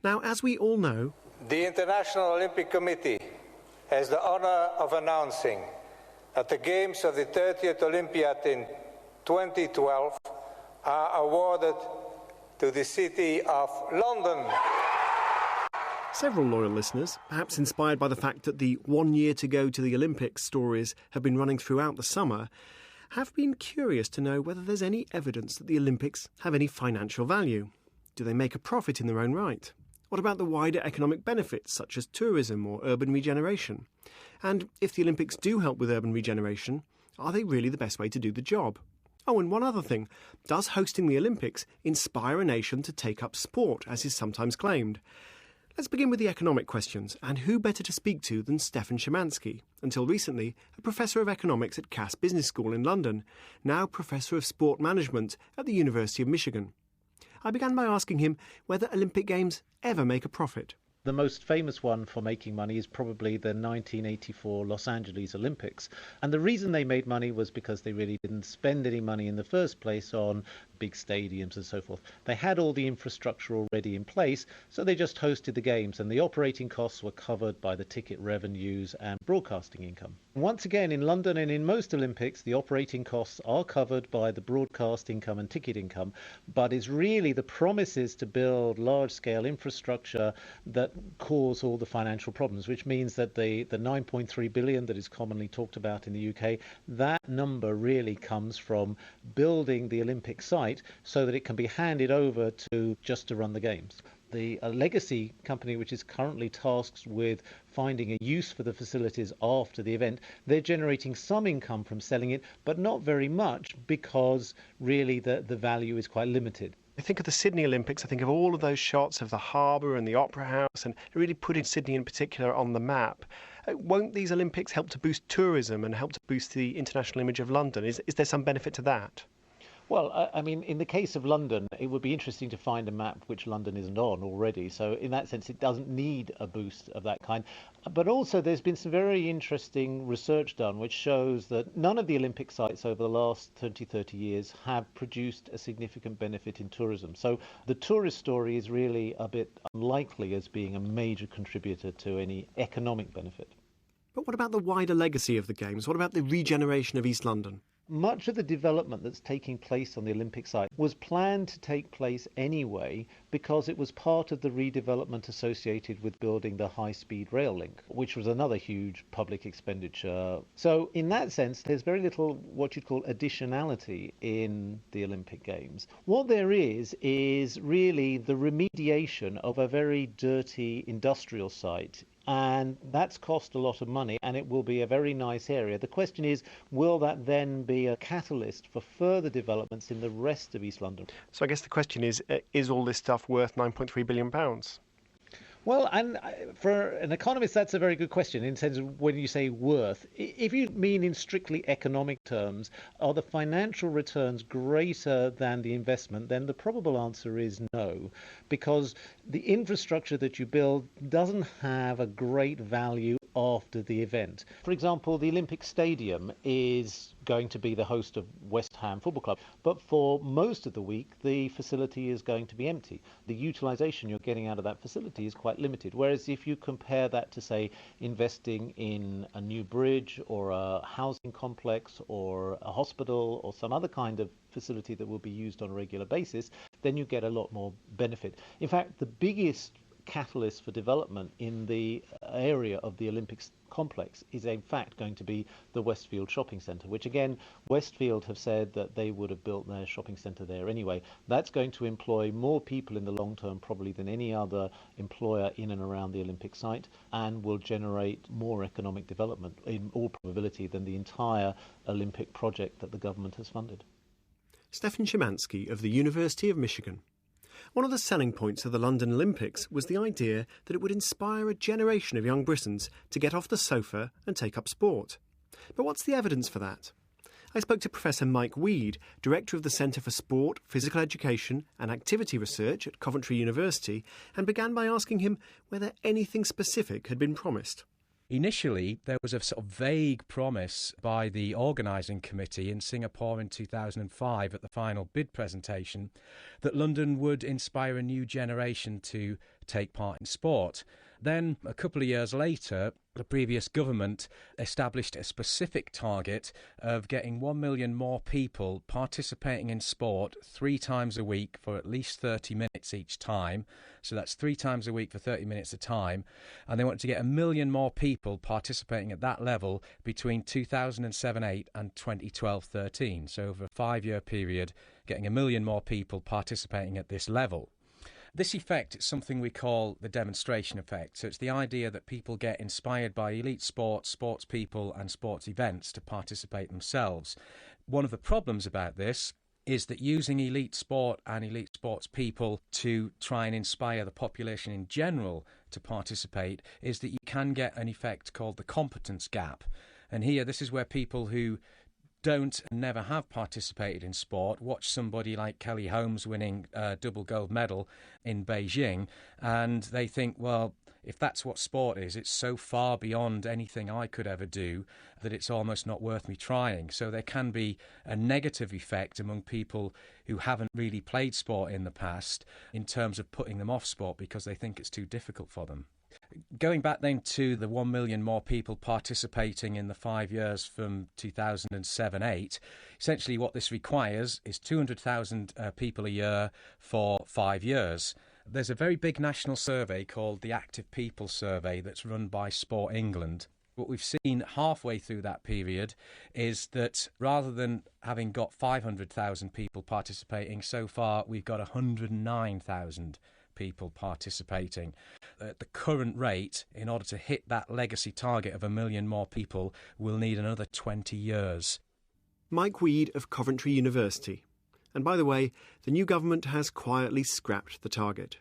Now, as we all know, the International Olympic Committee has the honour of announcing that the Games of the 30th Olympiad in 2012 are awarded to the City of London. Several loyal listeners, perhaps inspired by the fact that the 1 year to go to the Olympics stories have been running throughout the summer, have been curious to know whether there's any evidence that the Olympics have any financial value. Do they make a profit in their own right? What about the wider economic benefits, such as tourism or urban regeneration? And if the Olympics do help with urban regeneration, are they really the best way to do the job? Oh, and one other thing. Does hosting the Olympics inspire a nation to take up sport, as is sometimes claimed? Let's begin with the economic questions, and who better to speak to than Stefan Szymanski, until recently a Professor of Economics at Cass Business School in London, now Professor of Sport Management at the University of Michigan. I began by asking him whether Olympic Games ever make a profit. The most famous one for making money is probably the 1984 Los Angeles Olympics. And the reason they made money was because they really didn't spend any money in the first place on big stadiums and so forth. They had all the infrastructure already in place, so they just hosted the games, and the operating costs were covered by the ticket revenues and broadcasting income. Once again, in London and in most Olympics, the operating costs are covered by the broadcast income and ticket income, but it's really the promises to build large-scale infrastructure that cause all the financial problems, which means that the 9.3 billion that is commonly talked about in the UK, that number really comes from building the Olympic site so that it can be handed over to run the games. The legacy company, which is currently tasked with finding a use for the facilities after the event, they're generating some income from selling it, but not very much, because really the value is quite limited. I think of the Sydney Olympics, I think of all of those shots of the harbour and the Opera House, and really putting Sydney in particular on the map. Won't these Olympics help to boost tourism and help to boost the international image of London? Is there some benefit to that? Well, I mean, in the case of London, it would be interesting to find a map which London isn't on already. So in that sense, it doesn't need a boost of that kind. But also, there's been some very interesting research done which shows that none of the Olympic sites over the last 30 years have produced a significant benefit in tourism. So the tourist story is really a bit unlikely as being a major contributor to any economic benefit. But what about the wider legacy of the Games? What about the regeneration of East London? Much of the development that's taking place on the Olympic site was planned to take place anyway, because it was part of the redevelopment associated with building the high-speed rail link, which was another huge public expenditure. So in that sense, there's very little what you'd call additionality in the Olympic Games. What there is really the remediation of a very dirty industrial site. And that's cost a lot of money, and it will be a very nice area. The question is, will that then be a catalyst for further developments in the rest of East London? So I guess the question is all this stuff worth £9.3 billion? Well, and for an economist, that's a very good question in the sense of when you say worth. If you mean in strictly economic terms, are the financial returns greater than the investment, then the probable answer is no, because the infrastructure that you build doesn't have a great value after the event. For example, the Olympic Stadium is going to be the host of West Ham Football Club, but for most of the week the facility is going to be empty. The utilisation you're getting out of that facility is quite limited, whereas if you compare that to, say, investing in a new bridge or a housing complex or a hospital or some other kind of facility that will be used on a regular basis, then you get a lot more benefit. In fact, the biggest catalyst for development in the area of the Olympics complex is in fact going to be the Westfield shopping centre, which again, Westfield have said that they would have built their shopping centre there anyway. That's going to employ more people in the long term probably than any other employer in and around the Olympic site, and will generate more economic development in all probability than the entire Olympic project that the government has funded. Stefan Szymanski of the University of Michigan. One of the selling points of the London Olympics was the idea that it would inspire a generation of young Britons to get off the sofa and take up sport. But what's the evidence for that? I spoke to Professor Mike Weed, Director of the Centre for Sport, Physical Education and Activity Research at Coventry University, and began by asking him whether anything specific had been promised. Initially, there was a sort of vague promise by the organising committee in Singapore in 2005 at the final bid presentation that London would inspire a new generation to take part in sport. Then, a couple of years later, the previous government established a specific target of getting 1 million more people participating in sport 3 times a week for at least 30 minutes each time. So that's 3 times a week for 30 minutes a time. And they wanted to get 1 million more people participating at that level between 2007-8 and 2012-13. So over a 5-year period, getting 1 million more people participating at this level. This effect is something we call the demonstration effect. So it's the idea that people get inspired by elite sports, sports people and sports events to participate themselves. One of the problems about this is that using elite sport and elite sports people to try and inspire the population in general to participate is that you can get an effect called the competence gap. And here, this is where people who don't and never have participated in sport watch somebody like Kelly Holmes winning a double gold medal in Beijing, and they think, well, if that's what sport is, it's so far beyond anything I could ever do that it's almost not worth me trying. So there can be a negative effect among people who haven't really played sport in the past in terms of putting them off sport because they think it's too difficult for them. Going back then to the 1 million more people participating in the 5 years from 2007-8, essentially what this requires is 200,000 people a year for 5 years. There's a very big national survey called the Active People Survey that's run by Sport England. What we've seen halfway through that period is that rather than having got 500,000 people participating, so far we've got 109,000 people participating. At the current rate, in order to hit that legacy target of 1 million more people, we'll need another 20 years. Mike Weed of Coventry University. And by the way, the new government has quietly scrapped the target.